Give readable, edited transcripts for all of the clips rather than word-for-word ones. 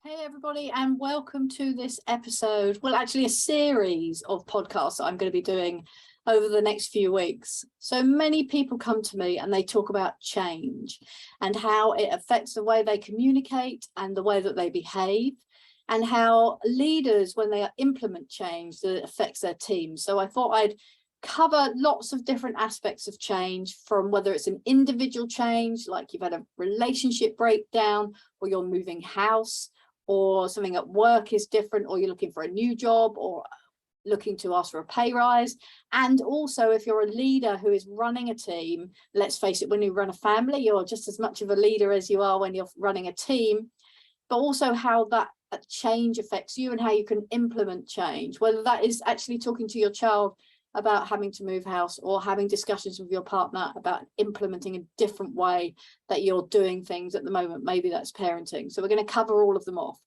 Hey everybody, and welcome to this episode, well actually a series of podcasts that I'm going to be doing over the next few weeks. So many people come to me and they talk about change and how it affects the way they communicate and the way that they behave, and how leaders, when they implement change, that it affects their team. So I thought I'd cover lots of different aspects of change, from whether it's an individual change, like you've had a relationship breakdown, or you're moving house, or something at work is different, or you're looking for a new job, or looking to ask for a pay rise. And also, if you're a leader who is running a team, let's face it, when you run a family, you're just as much of a leader as you are when you're running a team, but also how that change affects you and how you can implement change, whether that is actually talking to your child about having to move house, or having discussions with your partner about implementing a different way that you're doing things at the moment. Maybe that's parenting. So we're going to cover all of them off.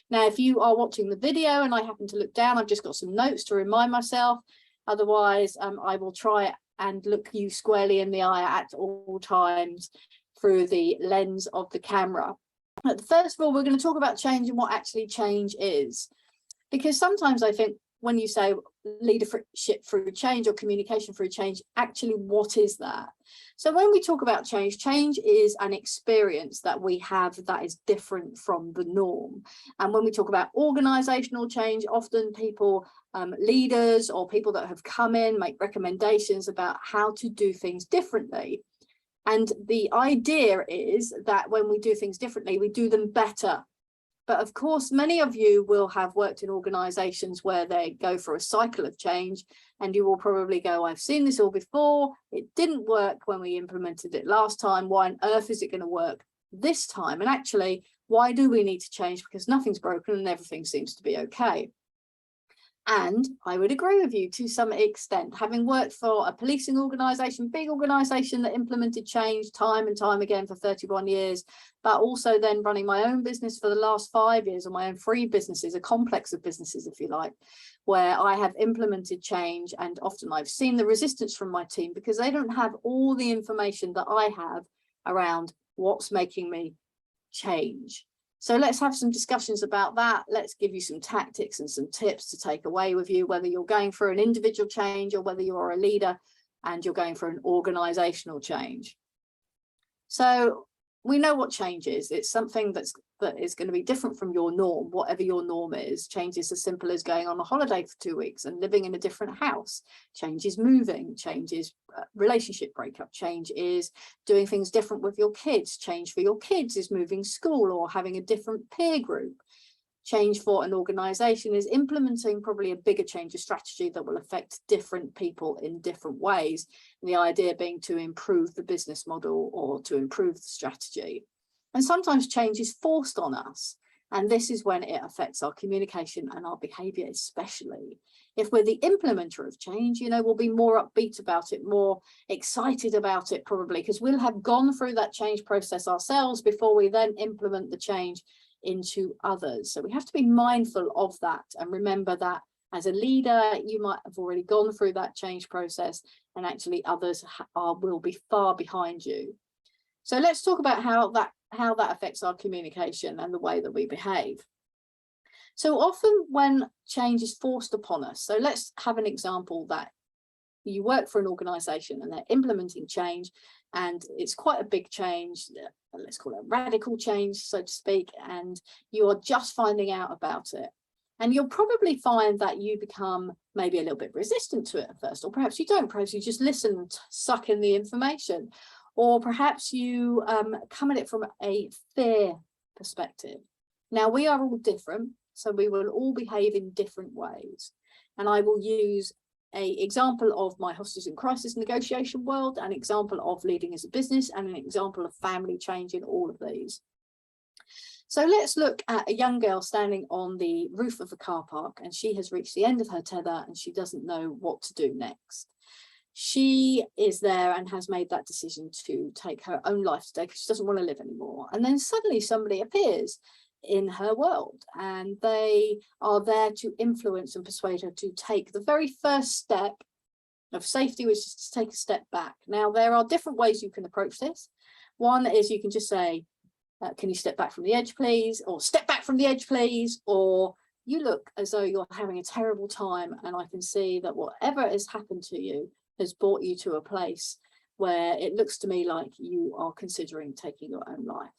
Now, if you are watching the video and I happen to look down, I've just got some notes to remind myself. Otherwise, I will try and look you squarely in the eye at all times through the lens of the camera. But first of all, we're going to talk about change and what actually change is. Because sometimes I think when you say leadership through change or communication through change, actually, what is that? So when we talk about change, change is an experience that we have that is different from the norm. And when we talk about organizational change, often people, leaders or people that have come in, make recommendations about how to do things differently. And the idea is that when we do things differently, we do them better. But of course, many of you will have worked in organizations where they go for a cycle of change, and you will probably go, I've seen this all before. It didn't work when we implemented it last time. Why on earth is it going to work this time? And actually, why do we need to change? Because nothing's broken and everything seems to be okay. And I would agree with you to some extent, having worked for a policing organisation, big organisation that implemented change time and time again for 31 years, but also then running my own business for the last 5 years, or my own free businesses, a complex of businesses, if you like, where I have implemented change. And often I've seen the resistance from my team because they don't have all the information that I have around what's making me change. So let's have some discussions about that. Let's give you some tactics and some tips to take away with you, whether you're going for an individual change or whether you're a leader and you're going for an organizational change. So we know what change is. It's something that is going to be different from your norm, whatever your norm is. Change is as simple as going on a holiday for 2 weeks and living in a different house. Change is moving. Change is relationship breakup. Change is doing things different with your kids. Change for your kids is moving school or having a different peer group. Change for an organization is implementing probably a bigger change of strategy that will affect different people in different ways. And the idea being to improve the business model or to improve the strategy. And sometimes change is forced on us. And this is when it affects our communication and our behavior, especially. If we're the implementer of change, we'll be more upbeat about it, more excited about it, probably, because we'll have gone through that change process ourselves before we then implement the change into others. So we have to be mindful of that and remember that as a leader, you might have already gone through that change process, and actually others will be far behind you. So let's talk about how that affects our communication and the way that we behave. So often when change is forced upon us, so let's have an example that you work for an organization and they're implementing change, and it's quite a big change, let's call it a radical change, so to speak, and you are just finding out about it. And you'll probably find that you become maybe a little bit resistant to it at first, or perhaps you don't, perhaps you just listen and suck in the information, or perhaps you come at it from a fear perspective. Now, we are all different, so we will all behave in different ways. And I will use an example of my hostage and crisis negotiation world, an example of leading as a business, and an example of family change in all of these. So let's look at a young girl standing on the roof of a car park, and she has reached the end of her tether and she doesn't know what to do next. She is there and has made that decision to take her own life today because she doesn't want to live anymore. And then suddenly somebody appears in her world, and they are there to influence and persuade her to take the very first step of safety, which is to take a step back. Now, there are different ways you can approach this. One is you can just say, Can you step back from the edge, please? Or step back from the edge, please? Or you look as though you're having a terrible time, and I can see that whatever has happened to you has brought you to a place where it looks to me like you are considering taking your own life.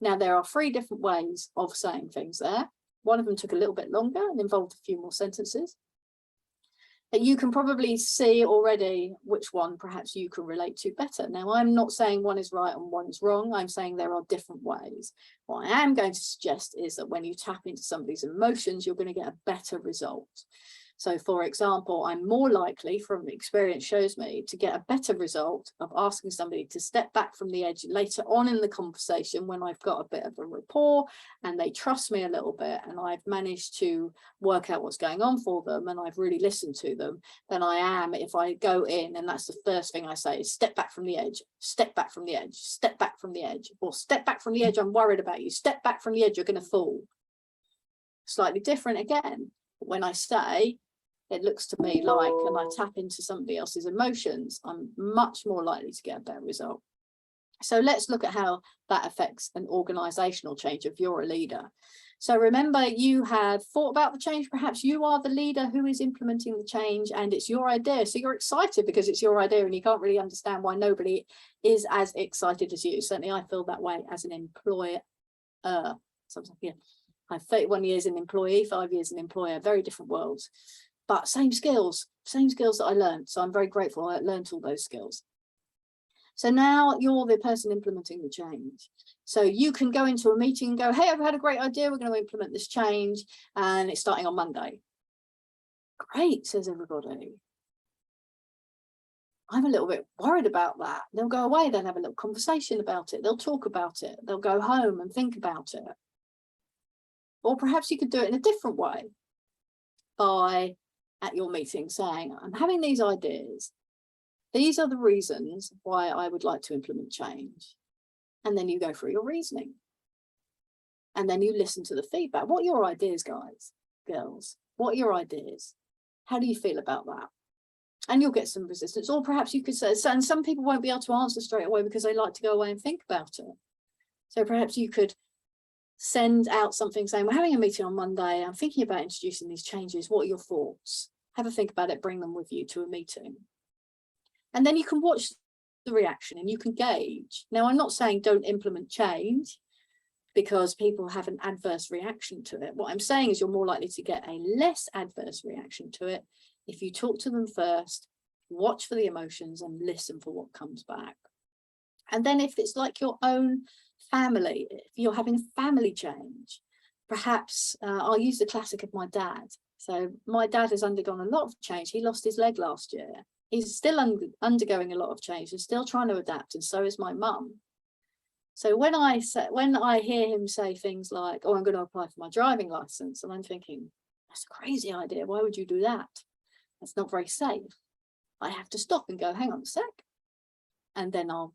Now, there are 3 different ways of saying things there. One of them took a little bit longer and involved a few more sentences. You can probably see already which one perhaps you can relate to better. Now, I'm not saying one is right and one is wrong. I'm saying there are different ways. What I am going to suggest is that when you tap into somebody's emotions, you're going to get a better result. So, for example, I'm more likely, from experience shows me, to get a better result of asking somebody to step back from the edge later on in the conversation when I've got a bit of a rapport and they trust me a little bit and I've managed to work out what's going on for them and I've really listened to them, than I am if I go in and that's the first thing I say is step back from the edge, step back from the edge, step back from the edge, or step back from the edge, I'm worried about you, step back from the edge, you're going to fall. Slightly different again. When I say, it looks to me like, and I tap into somebody else's emotions, I'm much more likely to get a better result. So let's look at how that affects an organizational change if you're a leader. So remember, you have thought about the change. Perhaps you are the leader who is implementing the change and it's your idea. So you're excited because it's your idea and you can't really understand why nobody is as excited as you. Certainly I feel that way as an employer. Sometimes, yeah. I've 31 years an employee, 5 years an employer, very different worlds. But same skills that I learned. So I'm very grateful I learned all those skills. So now you're the person implementing the change. So you can go into a meeting and go, hey, I've had a great idea. We're going to implement this change and it's starting on Monday. Great, says everybody. I'm a little bit worried about that. They'll go away, they'll have a little conversation about it. They'll talk about it. They'll go home and think about it. Or perhaps you could do it in a different way by at your meeting saying, I'm having these ideas. These are the reasons why I would like to implement change. And then you go through your reasoning. And then you listen to the feedback. What are your ideas, guys, girls? What are your ideas? How do you feel about that? And you'll get some resistance. Or perhaps you could say, and some people won't be able to answer straight away because they like to go away and think about it. So perhaps you could send out something saying, we're having a meeting on Monday. I'm thinking about introducing these changes. What are your thoughts? Have a think about it. Bring them with you to a meeting. And then you can watch the reaction and you can gauge. Now, I'm not saying don't implement change because people have an adverse reaction to it. What I'm saying is you're more likely to get a less adverse reaction to it if you talk to them first, watch for the emotions and listen for what comes back. And then if it's like your own family, if you're having a family change, perhaps I'll use the classic of my dad. So my dad has undergone a lot of change. He lost his leg last year. He's still undergoing a lot of change and still trying to adapt, and so is my mum. So when I hear him say things like, oh, I'm going to apply for my driving license, and I'm thinking, that's a crazy idea. Why would you do that? That's not very safe. I have to stop and go, hang on a sec. And then I'll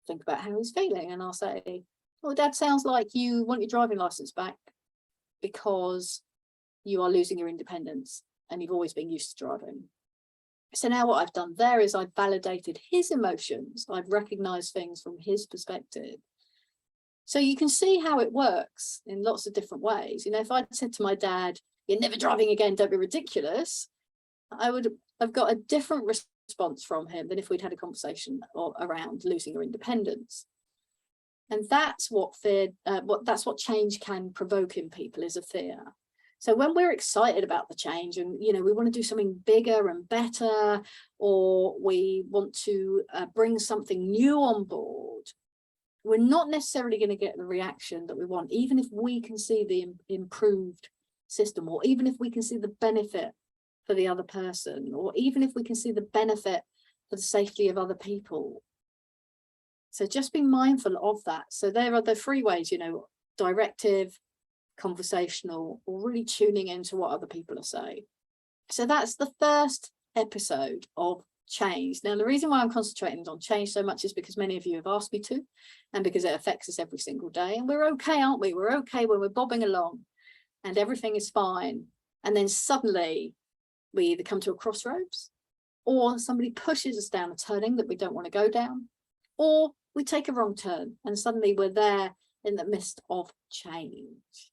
think about how he's feeling. And I'll say, well, Dad, sounds like you want your driving license back because you are losing your independence and you've always been used to driving. So now what I've done there is I've validated his emotions. I've recognized things from his perspective. So you can see how it works in lots of different ways. You know, if I'd said to my dad, you're never driving again, don't be ridiculous, I would have got a different response from him than if we'd had a conversation around losing your independence. And that's what fear, that's what change can provoke in people, is a fear. So when we're excited about the change and, you know, we want to do something bigger and better, or we want to bring something new on board, we're not necessarily going to get the reaction that we want, even if we can see the improved system, or even if we can see the benefit for the other person, or even if we can see the benefit for the safety of other people. So just be mindful of that. So there are the 3 ways, you know, directive, conversational, or really tuning into what other people are saying. So that's the first episode of change. Now, the reason why I'm concentrating on change so much is because many of you have asked me to, and because it affects us every single day. And we're okay, aren't we? We're okay when we're bobbing along and everything is fine. And then suddenly we either come to a crossroads, or somebody pushes us down a turning that we don't want to go down, or we take a wrong turn and suddenly we're there in the midst of change.